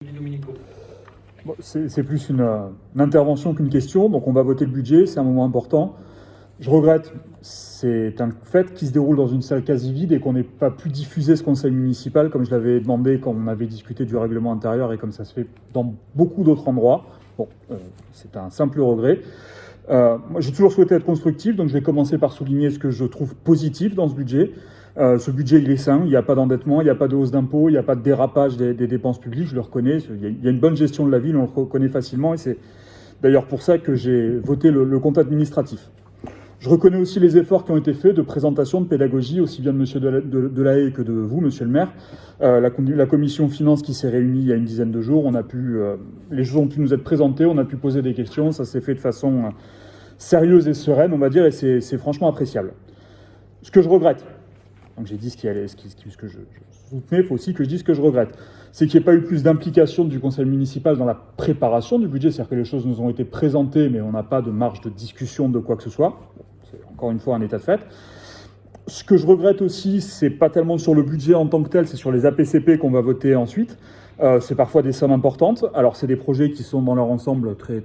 Domenico. Bon, c'est plus une intervention qu'une question. Donc on va voter le budget, c'est un moment important. Je regrette, c'est un fait qui se déroule dans une salle quasi vide et qu'on n'ait pas pu diffuser ce conseil municipal comme je l'avais demandé quand on avait discuté du règlement intérieur et comme ça se fait dans beaucoup d'autres endroits. Bon, c'est un simple regret. Moi, j'ai toujours souhaité être constructif, donc je vais commencer par souligner ce que je trouve positif dans ce budget. Ce budget, il est sain, il n'y a pas d'endettement, il n'y a pas de hausse d'impôts, il n'y a pas de dérapage des dépenses publiques, je le reconnais. Il y a une bonne gestion de la ville, on le reconnaît facilement, et c'est d'ailleurs pour ça que j'ai voté le compte administratif. Je reconnais aussi les efforts qui ont été faits de présentation, de pédagogie, aussi bien de M. Delahaye que de vous, Monsieur le maire. La commission finance qui s'est réunie il y a une dizaine de jours, les choses ont pu nous être présentées, on a pu poser des questions, ça s'est fait de façon sérieuse et sereine, on va dire, et c'est franchement appréciable. Ce que je regrette, donc j'ai dit ce que je soutenais, il faut aussi que je dise ce que je regrette, c'est qu'il n'y ait pas eu plus d'implication du conseil municipal dans la préparation du budget, c'est-à-dire que les choses nous ont été présentées, mais on n'a pas de marge de discussion de quoi que ce soit. C'est encore une fois un état de fait. Ce que je regrette aussi, c'est pas tellement sur le budget en tant que tel, c'est sur les APCP qu'on va voter ensuite. C'est parfois des sommes importantes. Alors c'est des projets qui sont dans leur ensemble très,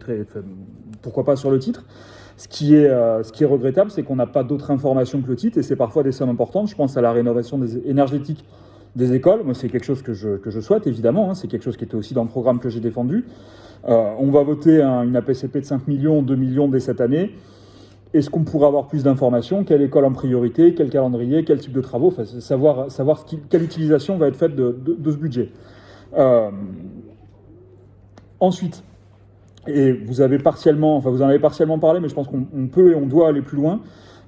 pourquoi pas sur le titre. Ce qui est regrettable, c'est qu'on n'a pas d'autres informations que le titre et c'est parfois des sommes importantes. Je pense à la rénovation énergétique des écoles. Moi, c'est quelque chose que je souhaite, évidemment. Hein. C'est quelque chose qui était aussi dans le programme que j'ai défendu. On va voter une APCP de 5 millions, 2 millions dès cette année. Est-ce qu'on pourrait avoir plus d'informations? Quelle école en priorité? Quel calendrier? Quel type de travaux? Enfin, savoir quelle utilisation va être faite de ce budget. Ensuite, et vous en avez partiellement parlé, mais je pense qu'on peut et on doit aller plus loin.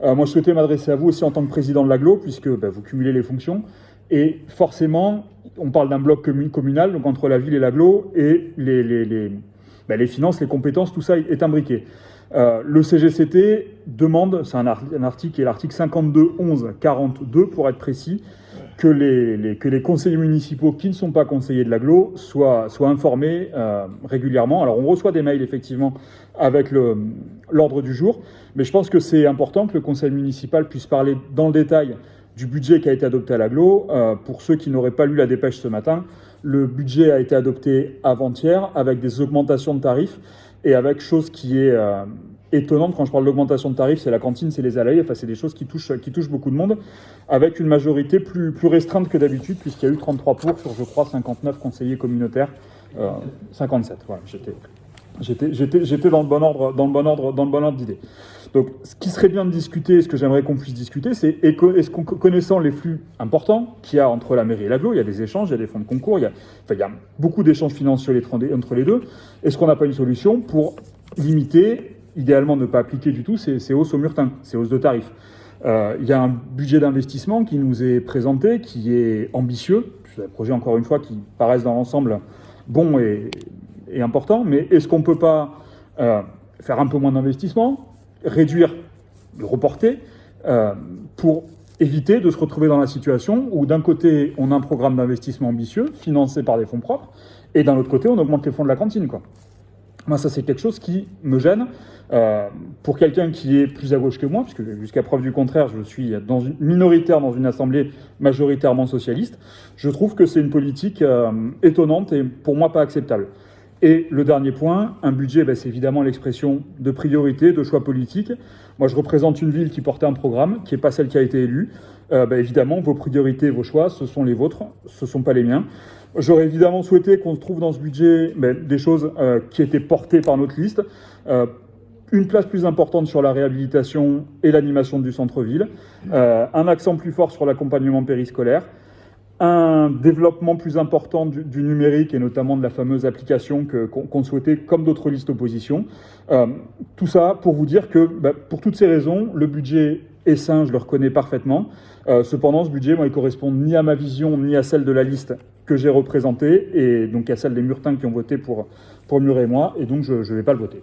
Moi, je souhaitais m'adresser à vous aussi en tant que président de l'agglo, puisque vous cumulez les fonctions. Et forcément, on parle d'un bloc communal, donc entre la ville et l'agglo, et les finances, les compétences, tout ça est imbriqué. Le CGCT demande, c'est un article qui est l'article 52.11.42 pour être précis, que les conseillers municipaux qui ne sont pas conseillers de l'agglo soient informés régulièrement. Alors on reçoit des mails effectivement avec l'ordre du jour, mais je pense que c'est important que le conseil municipal puisse parler dans le détail du budget qui a été adopté à l'agglo. Pour ceux qui n'auraient pas lu la dépêche ce matin, le budget a été adopté avant-hier avec des augmentations de tarifs et avec chose qui est étonnante quand je parle d'augmentation de tarifs, c'est la cantine, c'est les allées, enfin c'est des choses qui touchent beaucoup de monde, avec une majorité plus restreinte que d'habitude, puisqu'il y a eu 33 pour sur, je crois, 59 conseillers communautaires, 57, voilà, j'étais dans le bon ordre d'idée. Donc, ce qui serait bien de discuter, ce que j'aimerais qu'on puisse discuter, c'est est-ce qu'on, connaissant les flux importants qu'il y a entre la mairie et l'agglo, il y a des échanges, il y a des fonds de concours, il y a beaucoup d'échanges financiers entre les deux, est-ce qu'on n'a pas une solution pour limiter, idéalement ne pas appliquer du tout ces hausses au murtin, ces hausses de tarifs? Il y a un budget d'investissement qui nous est présenté, qui est ambitieux, c'est des projets encore une fois qui paraissent dans l'ensemble bons et importants, mais est-ce qu'on ne peut pas faire un peu moins d'investissement, réduire, reporter, pour éviter de se retrouver dans la situation où d'un côté on a un programme d'investissement ambitieux, financé par des fonds propres, et d'un autre côté on augmente les fonds de la cantine, quoi. Moi, ça, c'est quelque chose qui me gêne. Pour quelqu'un qui est plus à gauche que moi, puisque jusqu'à preuve du contraire, je suis minoritaire dans une assemblée majoritairement socialiste, je trouve que c'est une politique étonnante et pour moi pas acceptable. Et le dernier point, un budget, c'est évidemment l'expression de priorités, de choix politiques. Moi, je représente une ville qui portait un programme, qui n'est pas celle qui a été élue. Évidemment, vos priorités, vos choix, ce sont les vôtres, ce ne sont pas les miens. J'aurais évidemment souhaité qu'on trouve dans ce budget des choses qui étaient portées par notre liste. Une place plus importante sur la réhabilitation et l'animation du centre-ville. Un accent plus fort sur l'accompagnement périscolaire. Un développement plus important du numérique et notamment de la fameuse application qu'on souhaitait, comme d'autres listes opposition. Tout ça pour vous dire que, pour toutes ces raisons, le budget est sain, je le reconnais parfaitement. Cependant, ce budget, moi, il correspond ni à ma vision, ni à celle de la liste que j'ai représentée, et donc à celle des Murtins qui ont voté pour Muret et moi, et donc je ne vais pas le voter.